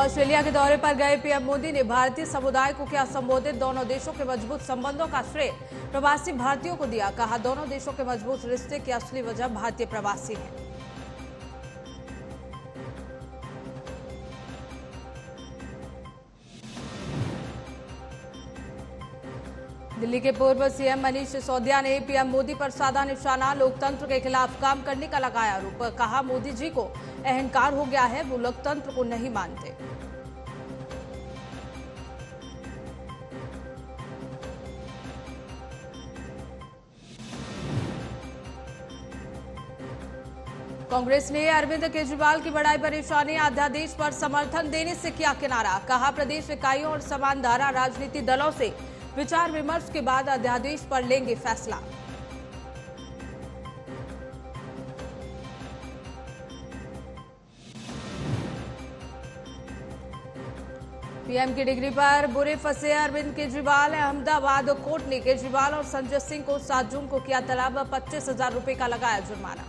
Australia के दौरे पर गए पीएम मोदी ने भारतीय समुदाय को किया संबोधित। दोनों देशों के मजबूत संबंधों का श्रेय प्रवासी भारतीयों को दिया। कहा, दोनों देशों के मजबूत रिश्ते की असली वजह भारतीय प्रवासी हैं। दिल्ली के पूर्व सीएम मनीष सिसोदिया ने पीएम मोदी पर साधा निशाना। लोकतंत्र के खिलाफ काम करने का लगाया आरोप। कहा, मोदी जी को अहंकार हो गया है, वो लोकतंत्र को नहीं मानते। कांग्रेस ने अरविंद केजरीवाल की बढ़ाई परेशानी। अध्यादेश पर समर्थन देने से किया किनारा। कहा, प्रदेश इकाइयों और समान धारा राजनीतिक दलों से विचार विमर्श के बाद अध्यादेश पर लेंगे फैसला। पीएम की डिग्री पर बुरे फंसे अरविंद केजरीवाल। अहमदाबाद कोर्ट ने केजरीवाल और संजय सिंह को 7 जून को किया तलब। 25,000 रुपए का लगाया जुर्माना।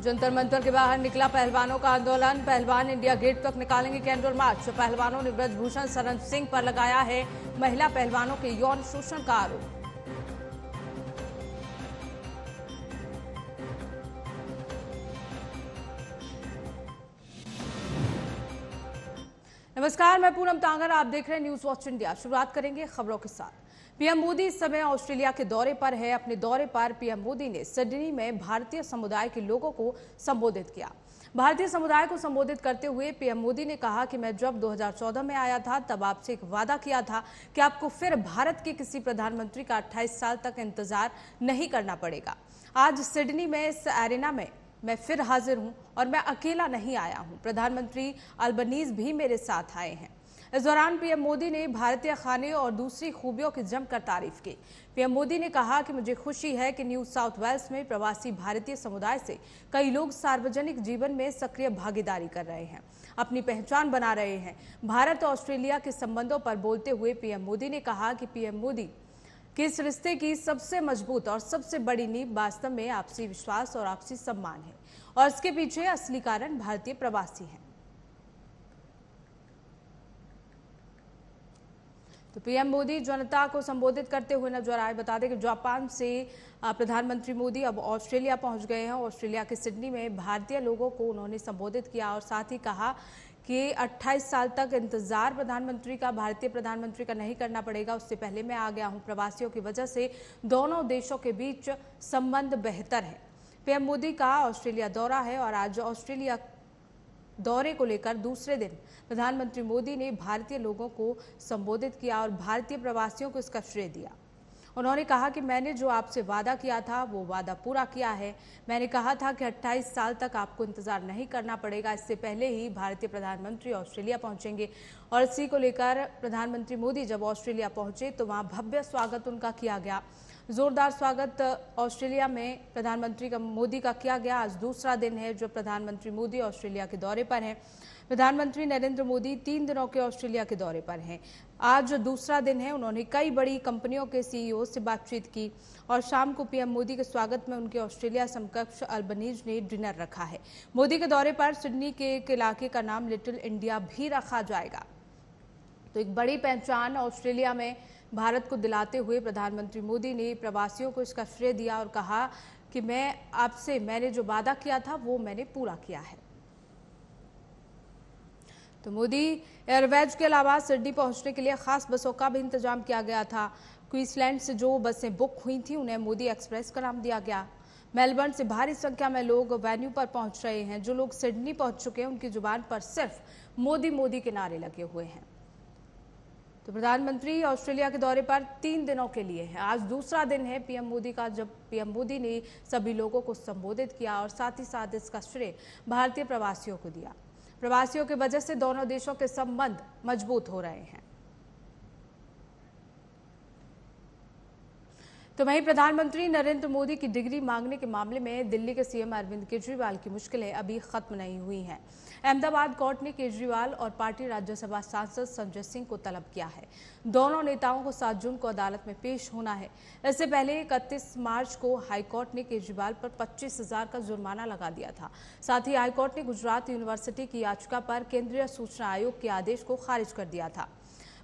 जंतर मंतर के बाहर निकला पहलवानों का आंदोलन। पहलवान इंडिया गेट तक निकालेंगे कैंडल मार्च। पहलवानों ने ब्रजभूषण शरण सिंह पर लगाया है महिला पहलवानों के यौन शोषण का आरोप। नमस्कार, मैं पूनम तांगर, आप देख रहे हैं न्यूज वॉच इंडिया। शुरुआत करेंगे खबरों के साथ। पीएम मोदी इस समय ऑस्ट्रेलिया के दौरे पर है। अपने दौरे पर पीएम मोदी ने सिडनी में भारतीय समुदाय के लोगों को संबोधित किया। भारतीय समुदाय को संबोधित करते हुए पीएम मोदी ने कहा कि मैं जब 2014 में आया था तब आपसे एक वादा किया था कि आपको फिर भारत के किसी प्रधानमंत्री का 28 साल तक इंतजार नहीं करना पड़ेगा। आज सिडनी में इस एरिना में मैं फिर हाजिर हूं और मैं अकेला नहीं आया हूं। प्रधानमंत्री अल्बनीज भी मेरे साथ आए हैं। इस दौरान पीएम मोदी ने भारतीय खाने और दूसरी खूबियों की जमकर तारीफ की। पीएम मोदी ने कहा कि मुझे खुशी है कि न्यू साउथ वेल्स में प्रवासी भारतीय समुदाय से कई लोग सार्वजनिक जीवन में सक्रिय भागीदारी कर रहे हैं, अपनी पहचान बना रहे हैं। भारत और ऑस्ट्रेलिया के संबंधों पर बोलते हुए पीएम मोदी ने कहा कि पीएम मोदी के इस रिश्ते की सबसे मजबूत और सबसे बड़ी नींव वास्तव में आपसी विश्वास और आपसी सम्मान है और इसके पीछे असली कारण भारतीय प्रवासी हैं। तो पीएम मोदी जनता को संबोधित करते हुए नजर आए। बता दें कि जापान से प्रधानमंत्री मोदी अब ऑस्ट्रेलिया पहुंच गए हैं। ऑस्ट्रेलिया के सिडनी में भारतीय लोगों को उन्होंने संबोधित किया और साथ ही कहा कि 28 साल तक इंतजार प्रधानमंत्री का, भारतीय प्रधानमंत्री का नहीं करना पड़ेगा। उससे पहले मैं आ गया हूं। प्रवासियों की वजह से दोनों देशों के बीच संबंध बेहतर है। पीएम मोदी का ऑस्ट्रेलिया दौरा है और आज ऑस्ट्रेलिया दौरे को लेकर दूसरे दिन प्रधानमंत्री मोदी ने भारतीय लोगों को संबोधित किया और भारतीय प्रवासियों को इसका श्रेय दिया। उन्होंने कहा कि मैंने जो आपसे वादा किया था वो वादा पूरा किया है। मैंने कहा था कि 28 साल तक आपको इंतजार नहीं करना पड़ेगा। इससे पहले ही भारतीय प्रधानमंत्री ऑस्ट्रेलिया पहुंचेंगे और इसी को लेकर प्रधानमंत्री मोदी जब ऑस्ट्रेलिया पहुंचे तो वहां भव्य स्वागत उनका किया गया। जोरदार स्वागत ऑस्ट्रेलिया में प्रधानमंत्री का मोदी का किया गया। आज दूसरा दिन है जो प्रधानमंत्री मोदी ऑस्ट्रेलिया के दौरे पर हैं। प्रधानमंत्री नरेंद्र मोदी 3 दिनों के ऑस्ट्रेलिया के दौरे पर हैं। आज दूसरा दिन है। उन्होंने कई बड़ी कंपनियों के सीईओ से बातचीत की और शाम को पीएम मोदी के स्वागत में उनके ऑस्ट्रेलिया समकक्ष अल्बनीज ने डिनर रखा है। मोदी के दौरे पर सिडनी के एक इलाके का नाम लिटिल इंडिया भी रखा जाएगा। तो एक बड़ी पहचान ऑस्ट्रेलिया में भारत को दिलाते हुए प्रधानमंत्री मोदी ने प्रवासियों को इसका श्रेय दिया और कहा कि मैंने जो वादा किया था वो मैंने पूरा किया है। तो मोदी एयरवेज के अलावा सिडनी पहुंचने के लिए खास बसों का भी इंतजाम किया गया था। क्वींसलैंड से जो बसें बुक हुई थी उन्हें मोदी एक्सप्रेस का नाम दिया गया। मेलबर्न से भारी संख्या में लोग वेन्यू पर पहुंच रहे हैं। जो लोग सिडनी पहुंच चुके हैं उनकी जुबान पर सिर्फ मोदी मोदी के नारे लगे हुए हैं। तो प्रधानमंत्री ऑस्ट्रेलिया के दौरे पर 3 दिनों के लिए है। आज दूसरा दिन है पीएम मोदी का, जब पीएम मोदी ने सभी लोगों को संबोधित किया और साथ ही साथ इसका श्रेय भारतीय प्रवासियों को दिया। प्रवासियों की वजह से दोनों देशों के संबंध मजबूत हो रहे हैं। तो वहीं प्रधानमंत्री नरेंद्र मोदी की डिग्री मांगने के मामले में दिल्ली के सीएम अरविंद केजरीवाल की मुश्किलें अभी खत्म नहीं हुई हैं। अहमदाबाद कोर्ट ने केजरीवाल और पार्टी राज्यसभा सांसद संजय सिंह को तलब किया है। दोनों नेताओं को 7 जून को अदालत में पेश होना है। इससे पहले 31 मार्च को हाईकोर्ट ने केजरीवाल पर 25,000 का जुर्माना लगा दिया था। साथ ही हाईकोर्ट ने गुजरात यूनिवर्सिटी की याचिका पर केंद्रीय सूचना आयोग के आदेश को खारिज कर दिया था।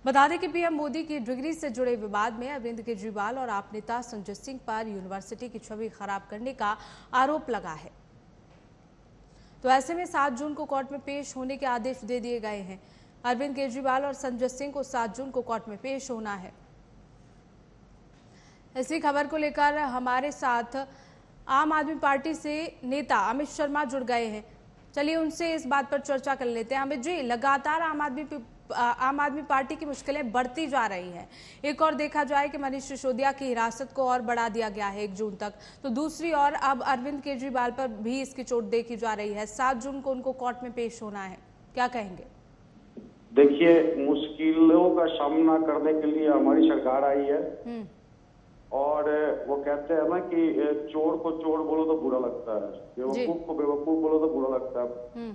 बता दें कि पीएम मोदी की डिग्री से जुड़े विवाद में अरविंद केजरीवाल और आप नेता संजय सिंह पर यूनिवर्सिटी की छवि खराब करने का आरोप लगा है। तो ऐसे में 7 जून को कोर्ट में पेश होने के आदेश दे दिए गए हैं। अरविंद केजरीवाल और संजय सिंह को 7 जून को कोर्ट में पेश होना है। इसी खबर को लेकर हमारे साथ आम आदमी पार्टी से नेता अमित शर्मा जुड़ गए हैं। चलिए उनसे इस बात पर चर्चा कर लेते हैं। अमित जी, लगातार आम आदमी पार्टी की मुश्किलें बढ़ती जा रही हैं। एक और देखा जाए कि मनीष सिसोदिया की हिरासत को और बढ़ा दिया गया है 1 जून तक, तो दूसरी ओर अब अरविंद केजरीवाल पर भी इसकी चोट देखी जा रही है। 7 जून को उनको कोर्ट में पेश होना है, क्या कहेंगे? देखिए, मुश्किलों का सामना करने के लिए हमारी सरकार आई है और वो कहते हैं ना कि चोर को चोर बोलो तो बुरा लगता है, बेवकूफ को बेवकूफ बोलो तो बुरा लगता है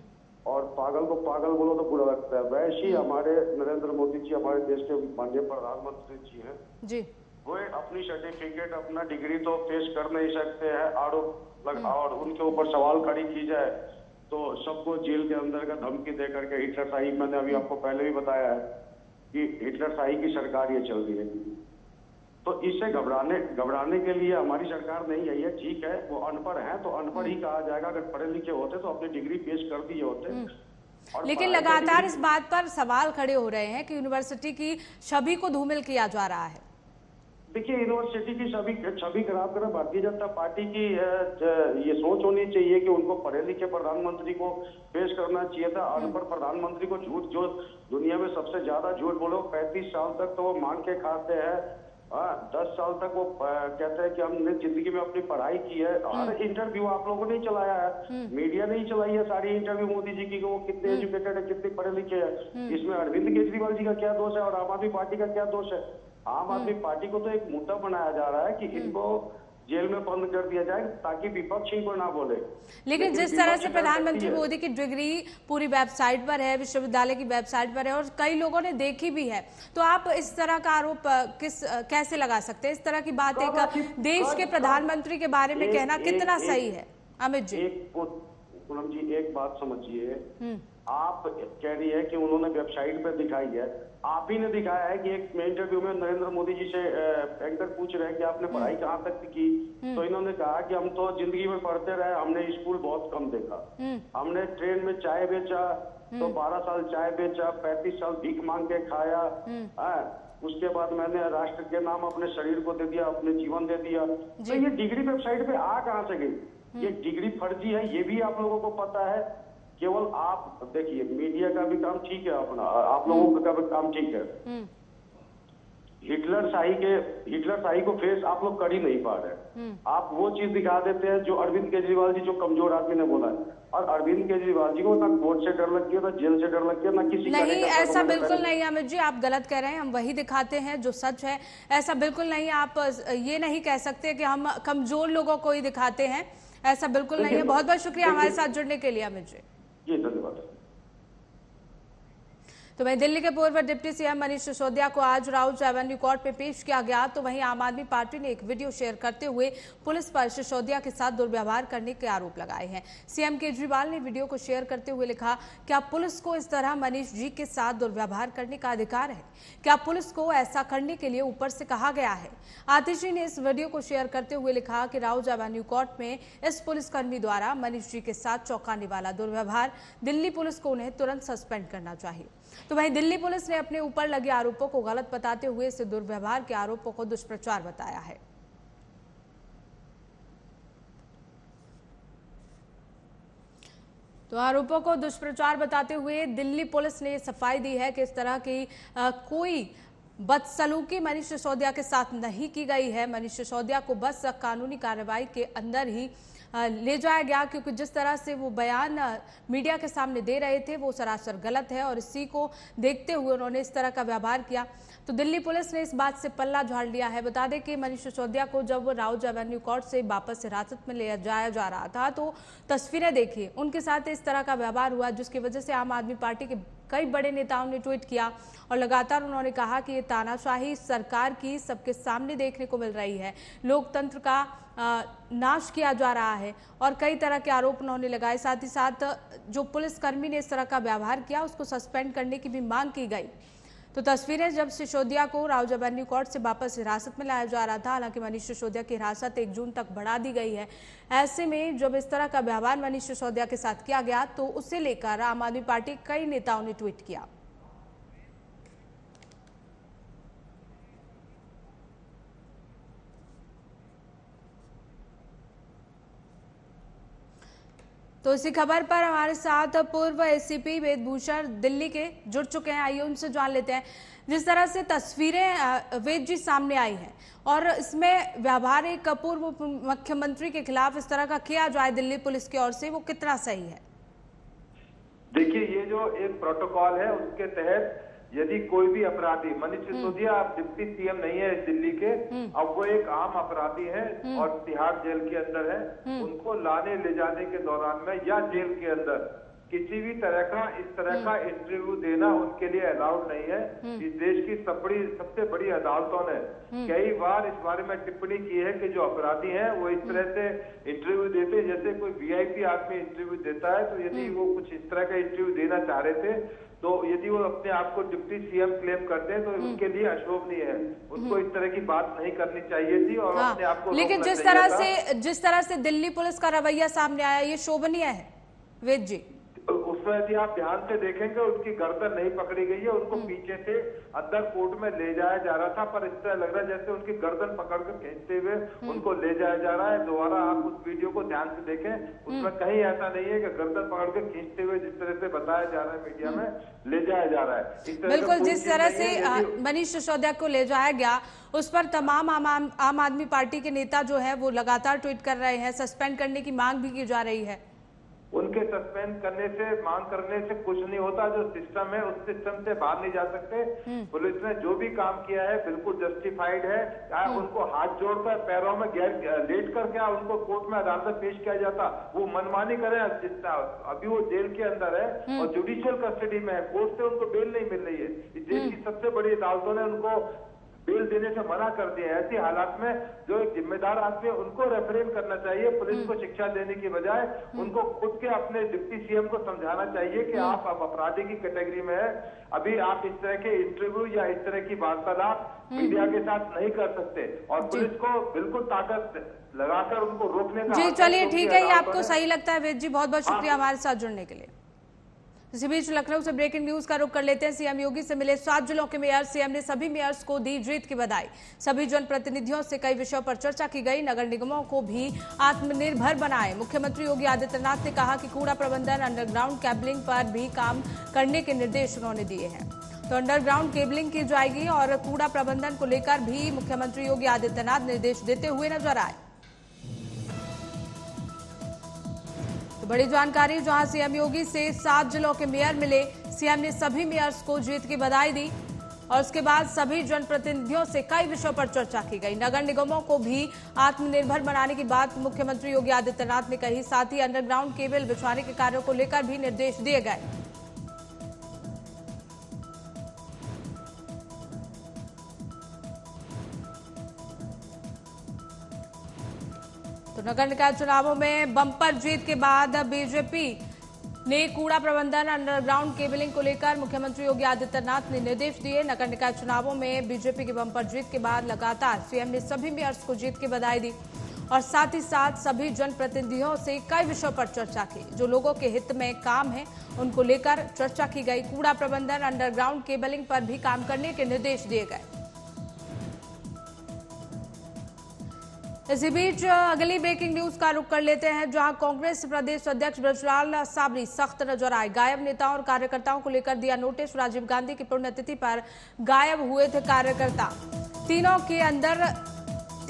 और पागल को पागल बोलो तो बुरा लगता है। वैसे ही हमारे नरेंद्र मोदी जी हमारे देश के माननीय प्रधानमंत्री जी हैं जी, वो अपनी सर्टिफिकेट अपना डिग्री तो पेश कर नहीं सकते हैं। आरोप और उनके ऊपर सवाल खड़ी की जाए तो सबको जेल के अंदर का धमकी दे करके हिटलरशाही, मैंने अभी आपको पहले भी बताया है कि हिटलरशाही की सरकार ये चल रही है। तो इससे घबराने के लिए हमारी सरकार नहीं आई है। ठीक है, वो अनपढ़ हैं तो अनपढ़ ही कहा जाएगा। अगर पढ़े लिखे होते तो अपनी डिग्री पेश कर दिए होते। लेकिन लगातार इस बात पर सवाल खड़े हो रहे हैं कि यूनिवर्सिटी की छवि को धूमिल किया जा रहा है। देखिए, यूनिवर्सिटी की छवि खराब करना भारतीय जनता पार्टी की ये सोच होनी चाहिए कि उनको पढ़े लिखे प्रधानमंत्री को पेश करना चाहिए था। अनपढ़ प्रधानमंत्री को झूठ, जो दुनिया में सबसे ज्यादा झूठ बोलो, 35 साल तक तो वो मांग के खाते हैं। 10 साल तक वो कहते हैं कि हमने जिंदगी में अपनी पढ़ाई की है। हर इंटरव्यू आप लोगों ने चलाया है, मीडिया ने ही चलाई है सारी इंटरव्यू मोदी जी की, वो कितने एजुकेटेड है, कितने पढ़े लिखे हैं। इसमें अरविंद केजरीवाल जी का क्या दोष है और आम आदमी पार्टी का क्या दोष है? आम आदमी पार्टी को तो एक मुद्दा बनाया जा रहा है कि इनको जेल में बंद कर दिया जाए ताकि विपक्ष इनको ना बोले। लेकिन जिस तरह से प्रधानमंत्री मोदी की डिग्री पूरी वेबसाइट पर है, विश्वविद्यालय की वेबसाइट पर है और कई लोगों ने देखी भी है, तो आप इस तरह का आरोप कैसे लगा सकते हैं? इस तरह की बात एक देश के प्रधानमंत्री के बारे में कहना कितना सही है? अमित जी, पूनम जी, एक बात समझिए, आप कह रही है कि उन्होंने वेबसाइट पर दिखाई है, आप ही ने दिखाया है कि एक इंटरव्यू में नरेंद्र मोदी जी से एंकर पूछ रहे हैं कि आपने पढ़ाई कहाँ तक की, तो इन्होंने कहा कि हम तो जिंदगी में पढ़ते रहे, हमने स्कूल बहुत कम देखा, हमने ट्रेन में चाय बेचा तो 12 साल चाय बेचा, 35 साल भीख मांग के खाया, उसके बाद मैंने राष्ट्र के नाम अपने शरीर को दे दिया, अपने जीवन दे दिया। तो ये डिग्री वेबसाइट पे आ कहाँ से गई? ये डिग्री फर्जी है, ये भी आप लोगों को पता है। केवल आप देखिए, मीडिया का भी काम ठीक है अपना, आप लोगों का भी काम ठीक है। हिटलरशाही को फेस आप लोग कर ही नहीं पा रहे। आप वो चीज दिखा देते हैं जो अरविंद केजरीवाल जी, जो कमजोर आदमी ने बोला है। और अरविंद केजरीवाल जी को ना कोर्ट से डर लगती है, ना जेल से डर लगती है, ना किसी नहीं, ऐसा बिल्कुल नहीं अमित जी, आप गलत कह रहे हैं। हम वही दिखाते हैं जो सच है, ऐसा बिल्कुल नहीं। आप ये नहीं कह सकते कि हम कमजोर लोगों को ही दिखाते हैं, ऐसा बिल्कुल नहीं है। बहुत बहुत शुक्रिया हमारे साथ जुड़ने के लिए अमित जी। धन्यवाद। तो वहीं दिल्ली के पूर्व डिप्टी सीएम मनीष सिसोदिया को आज राउज एवेन्यू कोर्ट में पेश किया गया। तो वहीं आम आदमी पार्टी ने एक वीडियो शेयर करते हुए पुलिस पर सिसोदिया के साथ दुर्व्यवहार करने के आरोप लगाए हैं। सीएम केजरीवाल ने वीडियो को शेयर करते हुए लिखा, क्या पुलिस को इस तरह मनीष जी के साथ दुर्व्यवहार करने का अधिकार है? क्या पुलिस को ऐसा करने के लिए ऊपर से कहा गया है? आतिशी ने इस वीडियो को शेयर करते हुए लिखा कि राउज एवेन्यू कोर्ट में इस पुलिसकर्मी द्वारा मनीष जी के साथ चौंकाने वाला दुर्व्यवहार, दिल्ली पुलिस को उन्हें तुरंत सस्पेंड करना चाहिए। तो वहीं दिल्ली पुलिस ने अपने ऊपर लगे आरोपों को गलत बताते हुए इसे दुर्व्यवहार के आरोपों को दुष्प्रचार बताया है। तो आरोपों को दुष्प्रचार बताते हुए दिल्ली पुलिस ने सफाई दी है कि इस तरह की कोई बदसलूकी मनीष सिसोदिया के साथ नहीं की गई है। मनीष सिसोदिया को बस कानूनी कार्रवाई के अंदर ही ले जाया गया, क्योंकि जिस तरह से वो बयान मीडिया के सामने दे रहे थे वो सरासर गलत है और इसी को देखते हुए उन्होंने इस तरह का व्यवहार किया। तो दिल्ली पुलिस ने इस बात से पल्ला झाड़ लिया है। बता दें कि मनीष सिसोदिया को जब राउज एवेन्यू कोर्ट से वापस हिरासत में ले जाया जा रहा था तो तस्वीरें देखिए, उनके साथ इस तरह का व्यवहार हुआ, जिसकी वजह से आम आदमी पार्टी के कई बड़े नेताओं ने ट्वीट किया और लगातार उन्होंने कहा कि ये तानाशाही सरकार की सबके सामने देखने को मिल रही है, लोकतंत्र का नाश किया जा रहा है और कई तरह के आरोप उन्होंने लगाए। साथ ही साथ जो पुलिसकर्मी ने इस तरह का व्यवहार किया उसको सस्पेंड करने की भी मांग की गई। तो तस्वीरें जब सिसोदिया को राउज एवेन्यू कोर्ट से वापस हिरासत में लाया जा रहा था, हालांकि मनीष सिसोदिया की हिरासत 1 जून तक बढ़ा दी गई है। ऐसे में जब इस तरह का व्यवहार मनीष सिसोदिया के साथ किया गया तो उसे लेकर आम आदमी पार्टी कई नेताओं ने ट्वीट किया। तो इसी खबर पर हमारे साथ पूर्व एसीपी वेदभूषण दिल्ली के जुड़ चुके हैं, आइए उनसे जान लेते हैं। जिस तरह से तस्वीरें वेद जी सामने आई हैं और इसमें व्यवहार एक पूर्व मुख्यमंत्री के खिलाफ इस तरह का किया जाए दिल्ली पुलिस की ओर से, वो कितना सही है? देखिए, ये जो एक प्रोटोकॉल है उसके तहत यदि कोई भी अपराधी, मनीष सिसोदिया अब डिप्टी सीएम नहीं है दिल्ली के, अब वो एक आम अपराधी है और तिहाड़ जेल के अंदर है, उनको लाने ले जाने के दौरान में या जेल के अंदर किसी भी तरह का इस तरह का इंटरव्यू देना उनके लिए अलाउड नहीं है। इस देश की सबसे बड़ी अदालतों ने कई बार इस बारे में टिप्पणी की है कि जो अपराधी हैं वो इस तरह से इंटरव्यू देते, जैसे कोई वीआईपी आदमी इंटरव्यू देता है, तो यदि वो कुछ इस तरह का इंटरव्यू देना चाह रहे थे तो यदि वो अपने आप को डिप्टी सीएम क्लेम करते हैं तो उनके लिए अशोभनीय है, उनको इस तरह की बात नहीं करनी चाहिए थी और अपने आप को लेकिन जिस तरह से दिल्ली पुलिस का रवैया सामने आया ये शोभनीय है वेद जी। उसमें यदि आप ध्यान से देखेंगे उनकी गर्दन नहीं पकड़ी गई है, उनको पीछे से अंदर कोर्ट में ले जाया जा रहा था, पर इस तरह लग रहा है जैसे उनकी गर्दन पकड़कर खींचते हुए उनको ले जाया जा रहा है। दोबारा आप उस वीडियो को ध्यान से देखें, उसमें कहीं ऐसा नहीं है कि गर्दन पकड़कर खींचते हुए जिस तरह से बताया जा रहा है मीडिया में ले जाया जा रहा है। बिल्कुल, जिस तरह से मनीष सिसोदिया को ले जाया गया उस पर तमाम आम आदमी पार्टी के नेता जो है वो लगातार ट्वीट कर रहे हैं, सस्पेंड करने की मांग भी की जा रही है। उनके सस्पेंड करने से, मांग करने से कुछ नहीं होता, जो सिस्टम है उस सिस्टम से बाहर नहीं जा सकते। पुलिस ने जो भी काम किया है बिल्कुल जस्टिफाइड है। क्या उनको हाथ जोड़कर पैरों में लेट कर क्या उनको कोर्ट में अदालत में पेश किया जाता? वो मनमानी करें, अभी वो जेल के अंदर है और जुडिशियल कस्टडी में है, कोर्ट से उनको बेल नहीं मिल रही है। इस देश की सबसे बड़ी अदालतों ने उनको बेल देने से मना कर दिया। ऐसी हालात में जो एक जिम्मेदार आदमी है उनको रेफरेंस करना चाहिए, पुलिस को शिक्षा देने की बजाय उनको खुद के अपने डिप्टी सीएम को समझाना चाहिए कि आप अब अपराधी की कैटेगरी में है, अभी आप इस तरह के इंटरव्यू या इस तरह की वार्तालाप मीडिया के साथ नहीं कर सकते और पुलिस को बिल्कुल ताकत लगाकर उनको रोकने का। जी चलिए ठीक है, ये आपको सही लगता है वेद जी, बहुत बहुत शुक्रिया हमारे साथ जुड़ने के लिए। इसी बीच लखनऊ से ब्रेकिंग न्यूज का रुख कर लेते हैं। सीएम योगी से मिले 7 जिलों के मेयर, सीएम ने सभी मेयर्स को दी जीत की बधाई। सभी जनप्रतिनिधियों से कई विषयों पर चर्चा की गई। नगर निगमों को भी आत्मनिर्भर बनाए। मुख्यमंत्री योगी आदित्यनाथ ने कहा कि कूड़ा प्रबंधन, अंडरग्राउंड केबलिंग पर भी काम करने के निर्देश उन्होंने दिए हैं। तो अंडरग्राउंड केबलिंग की जाएगी और कूड़ा प्रबंधन को लेकर भी मुख्यमंत्री योगी आदित्यनाथ निर्देश देते हुए नजर आए। तो बड़ी जानकारी, जहां सीएम योगी से 7 जिलों के मेयर मिले, सीएम ने सभी मेयर्स को जीत की बधाई दी और उसके बाद सभी जनप्रतिनिधियों से कई विषयों पर चर्चा की गई। नगर निगमों को भी आत्मनिर्भर बनाने की बात मुख्यमंत्री योगी आदित्यनाथ ने कही। साथ ही अंडरग्राउंड केबल बिछाने के कार्यों को लेकर भी निर्देश दिए गए। तो नगर निकाय चुनावों में बम्पर जीत के बाद बीजेपी ने कूड़ा प्रबंधन, अंडरग्राउंड केबलिंग को लेकर मुख्यमंत्री योगी आदित्यनाथ ने निर्देश दिए। नगर निकाय चुनावों में बीजेपी की बम्पर जीत के बाद लगातार सीएम ने सभी मेयर्स को जीत की बधाई दी और साथ ही साथ सभी जनप्रतिनिधियों से कई विषयों पर चर्चा की। जो लोगों के हित में काम है उनको लेकर चर्चा की गई। कूड़ा प्रबंधन, अंडरग्राउंड केबलिंग पर भी काम करने के निर्देश दिए गए। इसी बीच अगली ब्रेकिंग न्यूज का रुख कर लेते हैं, जहां कांग्रेस प्रदेश अध्यक्ष ब्रजलाल साबरी सख्त नजर आए। गायब नेताओं और कार्यकर्ताओं को लेकर दिया नोटिस। राजीव गांधी की पुण्यतिथि पर गायब हुए थे कार्यकर्ता।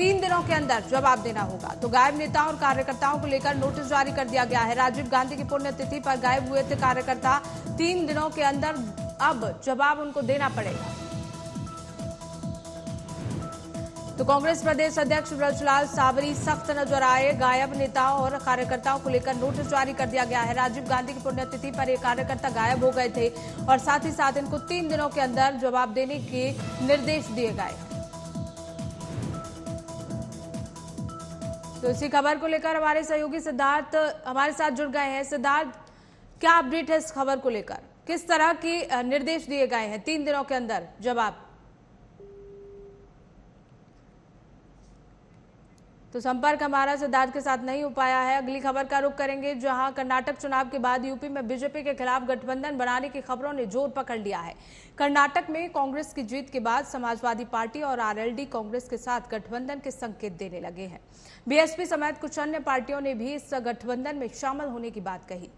3 दिनों के अंदर जवाब देना होगा। तो गायब नेताओं और कार्यकर्ताओं को लेकर नोटिस जारी कर दिया गया है। राजीव गांधी की पुण्यतिथि पर गायब हुए थे कार्यकर्ता, 3 दिनों के अंदर अब जवाब उनको देना पड़ेगा। तो कांग्रेस प्रदेश अध्यक्ष ब्रजलाल सावरी सख्त नजर आए। गायब नेताओं और कार्यकर्ताओं को लेकर नोटिस जारी कर दिया गया है। राजीव गांधी की पुण्यतिथि पर ये कार्यकर्ता गायब हो गए थे और साथ ही साथ इनको 3 दिनों के अंदर जवाब देने के निर्देश दिए गए। तो इसी खबर को लेकर हमारे सहयोगी सिद्धार्थ हमारे साथ जुड़ गए हैं। सिद्धार्थ, क्या अपडेट है इस खबर को लेकर? किस तरह के निर्देश दिए गए हैं 3 दिनों के अंदर जवाब? तो संपर्क हमारा सिद्धार्थ के साथ नहीं हो पाया है। अगली खबर का रुख करेंगे, जहां कर्नाटक चुनाव के बाद यूपी में बीजेपी के खिलाफ गठबंधन बनाने की खबरों ने जोर पकड़ लिया है। कर्नाटक में कांग्रेस की जीत के बाद समाजवादी पार्टी और आरएलडी कांग्रेस के साथ गठबंधन के संकेत देने लगे हैं। बीएसपी समेत कुछ अन्य पार्टियों ने भी इस गठबंधन में शामिल होने की बात कही।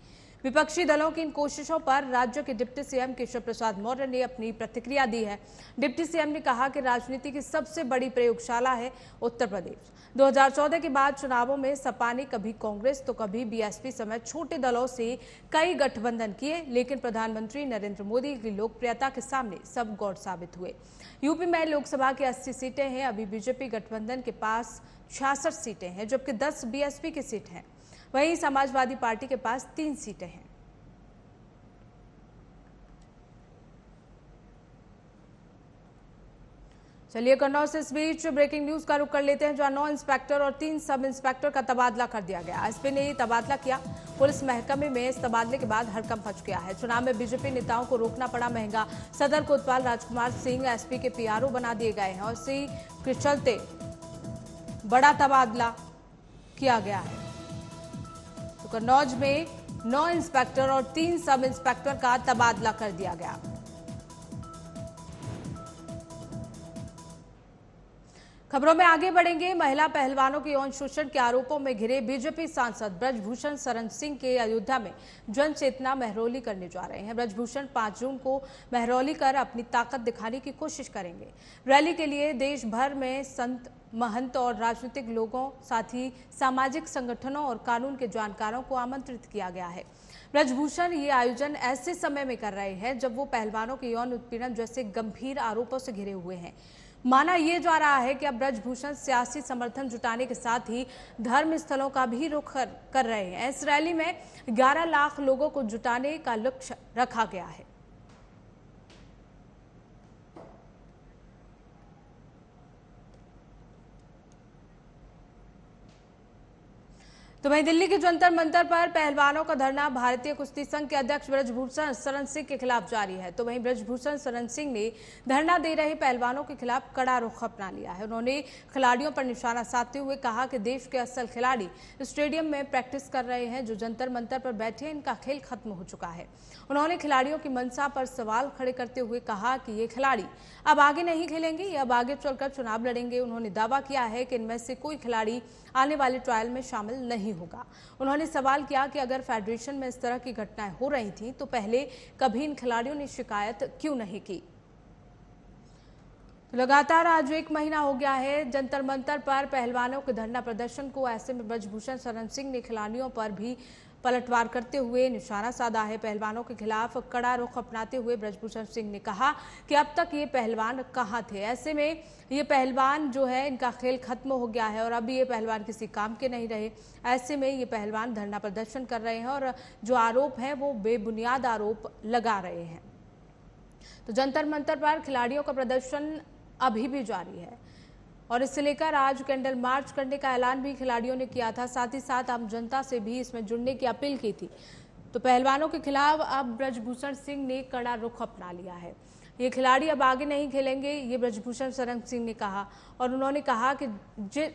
विपक्षी दलों की इन कोशिशों पर राज्य के डिप्टी सीएम केशव प्रसाद मौर्य ने अपनी प्रतिक्रिया दी है। डिप्टी सीएम ने कहा कि राजनीति की सबसे बड़ी प्रयोगशाला है उत्तर प्रदेश। 2014 के बाद चुनावों में सपा ने कभी कांग्रेस तो कभी बीएसपी समेत छोटे दलों से कई गठबंधन किए, लेकिन प्रधानमंत्री नरेंद्र मोदी की लोकप्रियता के सामने सब गौर साबित हुए। यूपी में लोकसभा की 80 सीटें हैं। अभी बीजेपी गठबंधन के पास 66 सीटें हैं, जबकि 10 बीएसपी की सीट हैं। वहीं समाजवादी पार्टी के पास 3 सीटें हैं। चलिए कन्नौज से इस बीच ब्रेकिंग न्यूज का रुख कर लेते हैं, जहां 9 इंस्पेक्टर और 3 सब इंस्पेक्टर का तबादला कर दिया गया। एसपी ने ये तबादला किया। पुलिस महकमे में इस तबादले के बाद हड़कंप मच गया है। चुनाव में बीजेपी नेताओं को रोकना पड़ा महंगा। सदर कोतवाल राजकुमार सिंह एसपी के पीआरओ बना दिए गए हैं और इसी के चलते बड़ा तबादला किया गया है। तो कन्नौज में 9 इंस्पेक्टर और 3 सब इंस्पेक्टर का तबादला कर दिया गया। खबरों में आगे बढ़ेंगे। महिला पहलवानों के यौन शोषण के आरोपों में घिरे बीजेपी सांसद ब्रजभूषण शरण सिंह के अयोध्या में जन चेतना महरौली करने जा रहे हैं। ब्रजभूषण 5 जून को महरौली कर अपनी ताकत दिखाने की कोशिश करेंगे। रैली के लिए देश भर में संत, महंत और राजनीतिक लोगों, साथ ही सामाजिक संगठनों और कानून के जानकारों को आमंत्रित किया गया है। ब्रजभूषण ये आयोजन ऐसे समय में कर रहे हैं जब वो पहलवानों के यौन उत्पीड़न जैसे गंभीर आरोपों से घिरे हुए हैं। माना यह जा रहा है कि अब ब्रजभूषण सियासी समर्थन जुटाने के साथ ही धर्म स्थलों का भी रुख कर रहे हैं। इस रैली में 11 लाख लोगों को जुटाने का लक्ष्य रखा गया है। तो वहीं दिल्ली के जंतर मंतर पर पहलवानों का धरना भारतीय कुश्ती संघ के अध्यक्ष ब्रजभूषण शरण सिंह के खिलाफ जारी है। तो वहीं ब्रजभूषण शरण सिंह ने धरना दे रहे पहलवानों के खिलाफ कड़ा रुख अपना लिया है। उन्होंने खिलाड़ियों पर निशाना साधते हुए कहा कि देश के असल खिलाड़ी स्टेडियम में प्रैक्टिस कर रहे हैं, जो जंतर मंतर पर बैठे इनका खेल खत्म हो चुका है। उन्होंने खिलाड़ियों की मंशा पर सवाल खड़े करते हुए कहा कि ये खिलाड़ी अब आगे नहीं खेलेंगे, ये अब आगे चलकर चुनाव लड़ेंगे। उन्होंने दावा किया है कि इनमें से कोई खिलाड़ी आने वाले ट्रायल में शामिल नहीं होगा। उन्होंने सवाल किया कि अगर फेडरेशन में इस तरह की घटनाएं हो रही थी तो पहले कभी इन खिलाड़ियों ने शिकायत क्यों नहीं की। लगातार आज 1 महीना हो गया है जंतर मंतर पर पहलवानों के धरना प्रदर्शन को। ऐसे में ब्रजभूषण शरण सिंह ने खिलाड़ियों पर भी पलटवार करते हुए निशाना साधा है। पहलवानों के खिलाफ कड़ा रुख अपनाते हुए ब्रजभूषण सिंह ने कहा कि अब तक ये पहलवान कहाँ थे। ऐसे में ये पहलवान जो है इनका खेल खत्म हो गया है और अब ये पहलवान किसी काम के नहीं रहे। ऐसे में ये पहलवान धरना प्रदर्शन कर रहे हैं और जो आरोप है वो बेबुनियाद आरोप लगा रहे हैं। तो जंतर मंतर पर खिलाड़ियों का प्रदर्शन अभी भी जारी है और इससे लेकर आज कैंडल मार्च करने का ऐलान भी खिलाड़ियों ने किया था। साथ ही साथ आम जनता से भी इसमें जुड़ने की अपील की थी। तो पहलवानों के खिलाफ अब ब्रजभूषण सिंह ने कड़ा रुख अपना लिया है। ये खिलाड़ी अब आगे नहीं खेलेंगे, ये ब्रजभूषण शरण सिंह ने कहा। और उन्होंने कहा कि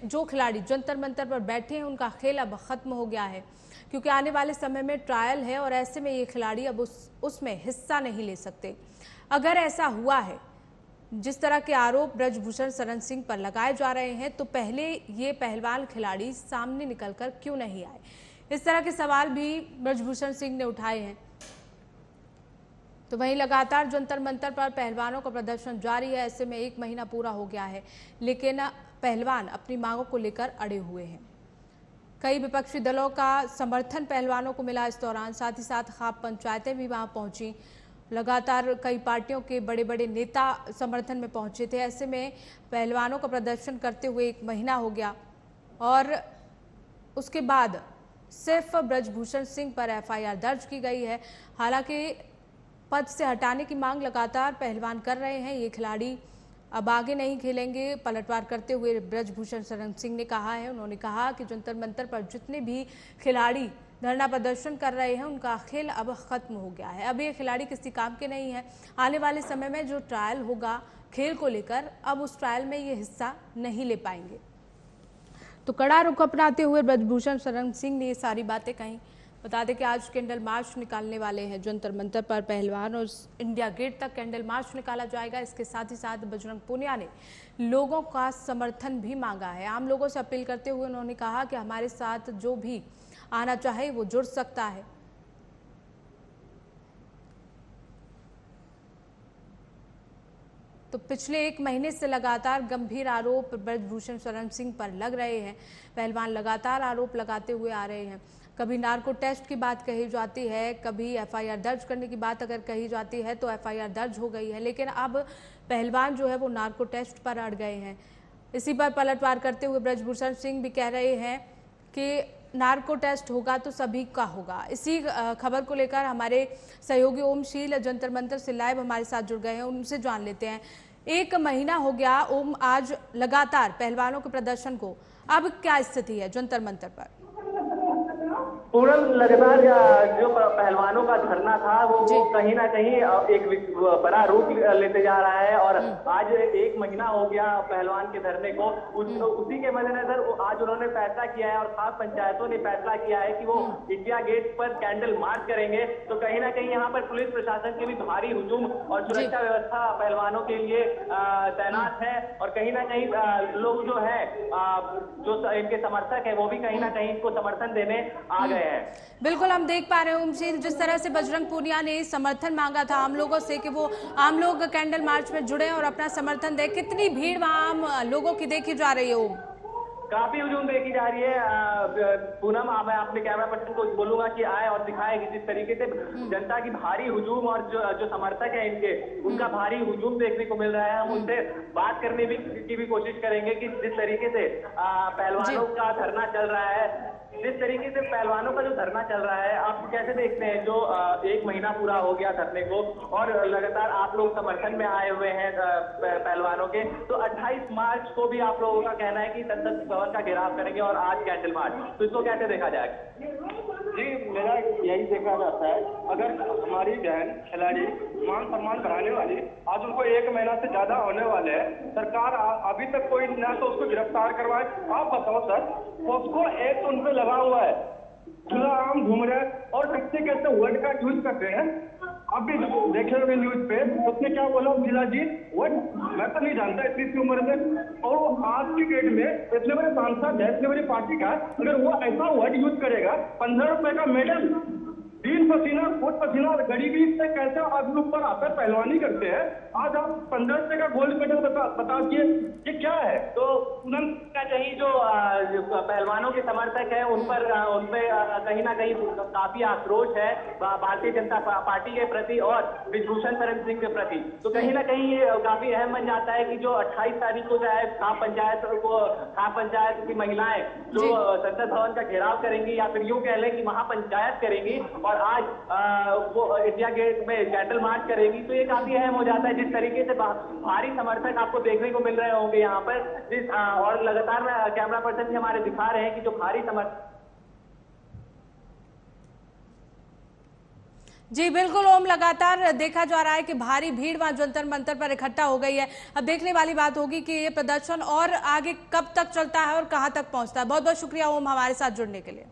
जो खिलाड़ी जंतर मंतर पर बैठे हैं उनका खेल अब खत्म हो गया है, क्योंकि आने वाले समय में ट्रायल है और ऐसे में ये खिलाड़ी अब उसमें हिस्सा नहीं ले सकते। अगर ऐसा हुआ है, जिस तरह के आरोप ब्रजभूषण शरण सिंह पर लगाए जा रहे हैं, तो पहले ये पहलवान खिलाड़ी सामने निकलकर क्यों नहीं आए। इस तरह के सवाल भी ब्रजभूषण सिंह ने उठाए हैं। तो वहीं लगातार जंतर मंतर पर पहलवानों का प्रदर्शन जारी है। ऐसे में 1 महीना पूरा हो गया है, लेकिन पहलवान अपनी मांगों को लेकर अड़े हुए हैं। कई विपक्षी दलों का समर्थन पहलवानों को मिला इस दौरान, साथ ही साथ खाप पंचायतें भी वहां पहुंची। लगातार कई पार्टियों के बड़े बड़े नेता समर्थन में पहुंचे थे। ऐसे में पहलवानों का प्रदर्शन करते हुए 1 महीना हो गया और उसके बाद सिर्फ ब्रजभूषण सिंह पर एफआईआर दर्ज की गई है। हालांकि पद से हटाने की मांग लगातार पहलवान कर रहे हैं। ये खिलाड़ी अब आगे नहीं खेलेंगे, पलटवार करते हुए ब्रजभूषण शरण सिंह ने कहा है। उन्होंने कहा कि जंतर मंतर पर जितने भी खिलाड़ी धरना प्रदर्शन कर रहे हैं उनका खेल अब खत्म हो गया है। अब ये खिलाड़ी किसी काम के नहीं है। आने वाले समय में जो ट्रायल होगा खेल को लेकर, अब उस ट्रायल में ये हिस्सा नहीं ले पाएंगे। तो कड़ा रुख अपनाते हुए ब्रजभूषण शरण सिंह ने ये सारी बातें कही। बता दें कि आज कैंडल मार्च निकालने वाले हैं जंतर मंतर पर पहलवान, और इंडिया गेट तक कैंडल मार्च निकाला जाएगा। इसके साथ ही साथ बजरंग पूनिया ने लोगों का समर्थन भी मांगा है। आम लोगों से अपील करते हुए उन्होंने कहा कि हमारे साथ जो भी आना चाहे वो जुड़ सकता है। तो पिछले 1 महीने से लगातार गंभीर आरोप ब्रजभूषण शरण सिंह पर लग रहे हैं। पहलवान लगातार आरोप लगाते हुए आ रहे हैं। कभी नार्को टेस्ट की बात कही जाती है, कभी एफआईआर दर्ज करने की बात अगर कही जाती है तो एफआईआर दर्ज हो गई है, लेकिन अब पहलवान जो है वो नार्को टेस्ट पर अड़ गए हैं। इसी पर पलटवार करते हुए ब्रजभूषण सिंह भी कह रहे हैं कि नार्को टेस्ट होगा तो सभी का होगा। इसी खबर को लेकर हमारे सहयोगी ओमशील जंतर मंतर से लाइव हमारे साथ जुड़ गए हैं, उनसे जान लेते हैं। 1 महीना हो गया ओम, आज लगातार पहलवानों के प्रदर्शन को, अब क्या स्थिति है जंतर मंतर पर? पूनम, लगातार जो पहलवानों का धरना था वो कहीं ना कहीं एक बड़ा रूप लेते जा रहा है और आज 1 महीना हो गया पहलवान के धरने को। उसी के मद्देनजर आज उन्होंने फैसला किया है और खास पंचायतों ने फैसला किया है कि वो इंडिया गेट पर कैंडल मार्च करेंगे। तो कहीं ना कहीं यहाँ पर पुलिस प्रशासन के भी भारी हुजूम और सुरक्षा व्यवस्था पहलवानों के लिए तैनात है और कहीं ना कहीं लोग जो है जो इनके समर्थक है वो भी कहीं ना कहीं इनको समर्थन देने आ गए। बिल्कुल, हम देख पा रहे हैं ओमशील, जिस तरह से बजरंग पूनिया ने समर्थन मांगा था आम लोगों से कि वो आम लोग कैंडल मार्च में जुड़े और अपना समर्थन दें, कितनी भीड़ वहां आम लोगों की देखी जा रही है ओम? काफी हुजूम देखी जा रही है पूनम। मैं अपने कैमरा पर्सन को बोलूंगा कि आए और दिखाए कि जिस तरीके से जनता की भारी हुजूम और जो समर्थक है इनके, उनका भारी हुजूम देखने को मिल रहा है। हम उनसे बात करने की भी कोशिश करेंगे कि जिस तरीके से पहलवानों का धरना चल रहा है, जिस तरीके से पहलवानों का जो धरना चल रहा है, आप कैसे देखते हैं जो 1 महीना पूरा हो गया धरने को और लगातार आप लोग समर्थन में आए हुए हैं पहलवानों के। तो 28 मार्च को भी आप लोगों का कहना है कि संसद भवन का घेराव करेंगे और आज कैंडल मार्च, तो इसको कैसे देखा जाएगा? जी, मेरा यही देखा जाता है, अगर हमारी बहन खिलाड़ी मान सम्मान बढ़ाने वाली, आज उनको 1 महीना से ज्यादा होने वाले हैं, सरकार अभी तक कोई ना तो उसको गिरफ्तार करवाए। आप बताओ सर, उसको एक उन पे लगा हुआ है, खुला आम घूम रहे हैं और कैसे कैसे वर्ड का यूज करते हैं। अभी देखे हुए न्यूज पे उसने क्या बोला, मिला जी वर्ड मैं तो नहीं जानता इतनी सी उम्र में, और वो आज की डेट में इतने बड़े सांसद है, इतने बड़ी पार्टी का, अगर वो ऐसा वर्ड यूज करेगा, 15 रुपए का मेडल, दिन पसीना खून पसीना, गरीबी से कैसे आदमी ऊपर आकर पहलवानी करते हैं, आज आप 15 रुपए का गोल्ड मेडल बताइए, ये क्या है? तो का कहीं जो पहलवानों के समर्थक है उन पर कहीं ना कहीं काफी आक्रोश है भारतीय जनता पार्टी के प्रति और ब्रजभूषण शरण सिंह के प्रति। तो कहीं ना कहीं ये काफी अहम बन जाता है कि जो 28 तारीख को चाहे खाप पंचायत की महिलाएं जो संसद भवन का घेराव करेंगी या फिर यूं कह लें कि महापंचायत करेंगी और आज वो इंडिया गेट में कैंडल मार्च करेगी, तो ये काफी अहम हो जाता है। जिस तरीके से भारी समर्थक आपको देखने को मिल रहे होंगे यहाँ पर, और लगातार कैमरा पर्सन भी हमारे दिखा रहे हैं कि जो भारी समर्थक। जी बिल्कुल ओम, लगातार देखा जा रहा है कि भारी भीड़ वहां जंतर मंतर पर इकट्ठा हो गई है। अब देखने वाली बात होगी कि ये प्रदर्शन और आगे कब तक चलता है और कहां तक पहुंचता है। बहुत बहुत शुक्रिया ओम हमारे साथ जुड़ने के लिए।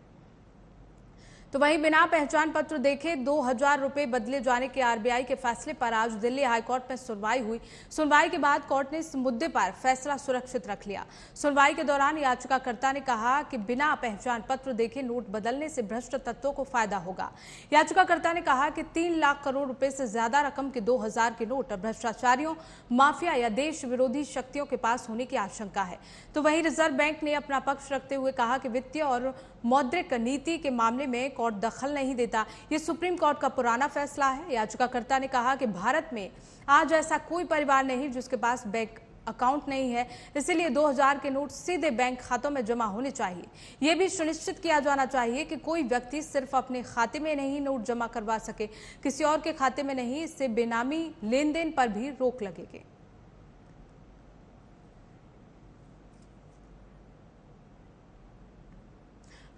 तो वहीं बिना पहचान पत्र देखे 2000 रुपए बदले जाने के आरबीआई के फैसले पर आज दिल्ली हाईकोर्ट में सुनवाई हुई। सुनवाई के बाद कोर्ट ने इस मुद्दे पर फैसला सुरक्षित रख लिया। सुनवाई के दौरान याचिकाकर्ता ने कहा कि बिना पहचान पत्र देखे नोट बदलने से भ्रष्ट तत्वों को फायदा होगा। याचिकाकर्ता ने कहा कि 3 लाख करोड़ रुपए से ज्यादा रकम के 2000 के नोट भ्रष्टाचारियों, माफिया या देश विरोधी शक्तियों के पास होने की आशंका है। तो वहीं रिजर्व बैंक ने अपना पक्ष रखते हुए कहा कि वित्तीय और मौद्रिक नीति के मामले में कोर्ट दखल नहीं देता। ये सुप्रीम कोर्ट का पुराना फैसला है। याचिकाकर्ता ने कहा कि भारत में आज ऐसा कोई परिवार नहीं जिसके पास बैंक अकाउंट नहीं है, इसीलिए 2000 के नोट सीधे बैंक खातों में जमा होने चाहिए। यह भी सुनिश्चित किया जाना चाहिए कि कोई व्यक्ति सिर्फ अपने खाते में नहीं नोट जमा करवा सके, किसी और के खाते में नहीं। इससे बेनामी लेन देन पर भी रोक लगेगी।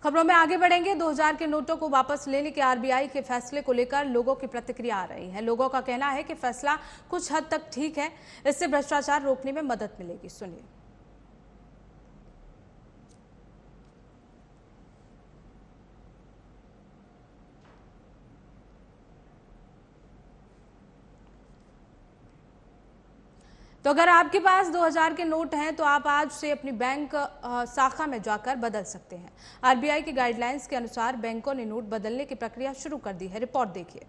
खबरों में आगे बढ़ेंगे। 2000 के नोटों को वापस लेने के आरबीआई के फैसले को लेकर लोगों की प्रतिक्रिया आ रही है। लोगों का कहना है कि फैसला कुछ हद तक ठीक है, इससे भ्रष्टाचार रोकने में मदद मिलेगी। सुनिए। तो अगर आपके पास 2000 के नोट हैं तो आप आज से अपनी बैंक शाखा में जाकर बदल सकते हैं। आरबीआई की गाइडलाइंस के अनुसार बैंकों ने नोट बदलने की प्रक्रिया शुरू कर दी है। रिपोर्ट देखिए।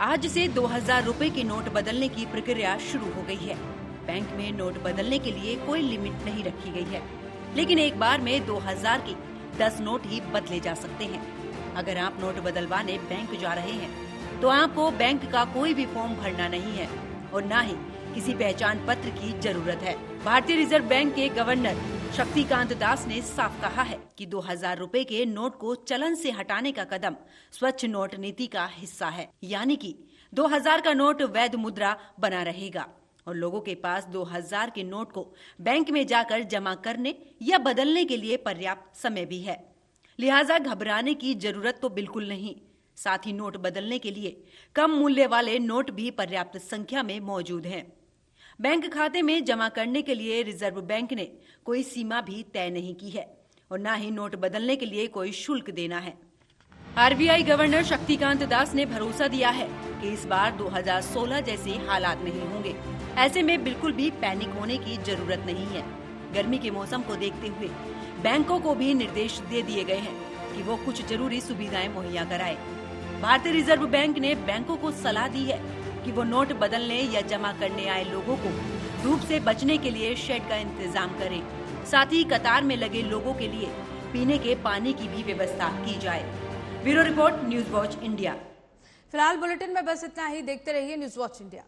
आज से 2000 रुपए के नोट बदलने की प्रक्रिया शुरू हो गई है। बैंक में नोट बदलने के लिए कोई लिमिट नहीं रखी गई है, लेकिन एक बार में 2000 के 10 नोट ही बदले जा सकते हैं। अगर आप नोट बदलवाने बैंक जा रहे हैं तो आपको बैंक का कोई भी फॉर्म भरना नहीं है और न ही किसी पहचान पत्र की जरूरत है। भारतीय रिजर्व बैंक के गवर्नर शक्तिकांत दास ने साफ कहा है कि 2000 रुपए के नोट को चलन से हटाने का कदम स्वच्छ नोट नीति का हिस्सा है, यानी कि 2000 का नोट वैध मुद्रा बना रहेगा और लोगों के पास 2000 के नोट को बैंक में जाकर जमा करने या बदलने के लिए पर्याप्त समय भी है। लिहाजा घबराने की जरूरत तो बिल्कुल नहीं। साथ ही नोट बदलने के लिए कम मूल्य वाले नोट भी पर्याप्त संख्या में मौजूद हैं। बैंक खाते में जमा करने के लिए रिजर्व बैंक ने कोई सीमा भी तय नहीं की है और न ही नोट बदलने के लिए कोई शुल्क देना है। आरबीआई गवर्नर शक्तिकांत दास ने भरोसा दिया है कि इस बार 2016 जैसे हालात नहीं होंगे। ऐसे में बिल्कुल भी पैनिक होने की जरूरत नहीं है। गर्मी के मौसम को देखते हुए बैंकों को भी निर्देश दे दिए गए हैं कि वो कुछ जरूरी सुविधाएं मुहैया कराए। भारतीय रिजर्व बैंक ने बैंकों को सलाह दी है कि वो नोट बदलने या जमा करने आए लोगों को धूप से बचने के लिए शेड का इंतजाम करें। साथ ही कतार में लगे लोगों के लिए पीने के पानी की भी व्यवस्था की जाए। Bureau report, news watch India. फिलहाल बुलेटिन में बस इतना ही। देखते रहिए न्यूज वॉच इंडिया।